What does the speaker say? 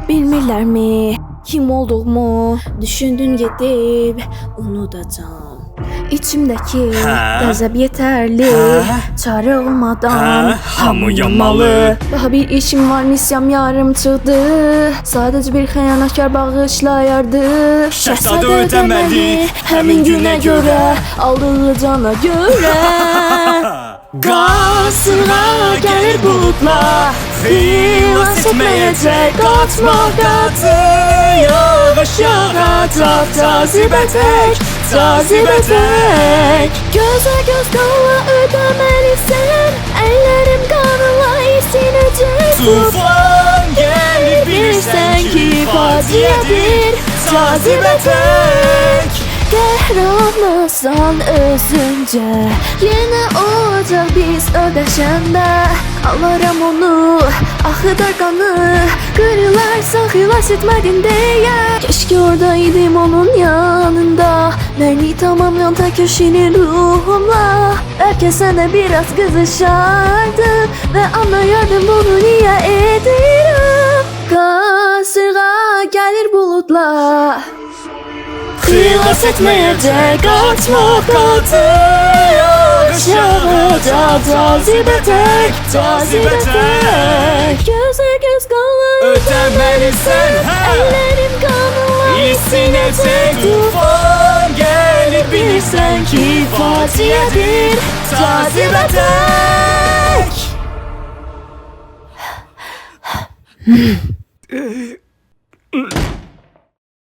Bilmirlərmi kim olduğumu düşündün gedib unudacağım. İçimdəki qəzəb yetərli, çarə olmadan hamı yanmalı. Daha bir işim var, misyam yarım çıxdı. Sadəcə bir xəyanətkar bağışlayardı. Şəhzadə ödəməli həmin günə görə, aldığı cana görə. Qasırğa gəlir buludla, xilas etməyəcək qatma qatı. Yağış yağacaq cazibə tək, cazibə tək. Gözə göz qala ödəməlisən, əllərim qanla isinəcək. Tufan gəlir bilirsən ki faciədir, cazibə tək. Qəhrəmansan özüncə, yenə olacaq biz ödəşəndə. Alaram onu, axıdar qanı, qırılarsan xilas etmədin deyə. Keşke oradaydım onun yanında, məni tamamlayan tek köşini ruhumla. Bəlkə sənə biraz qızışardım və anlayardım bunu niyə edirəm. Qasırğa gəlir buludla, xilas etməyəcək qatma qatı. Yağış yağacaq cazibə tək, cazibə tək. Gözə göz qala ödəməlisən, əllərim qanla isinəcək. Tufan gəlir bilirsən ki faciədir, cazibə tək.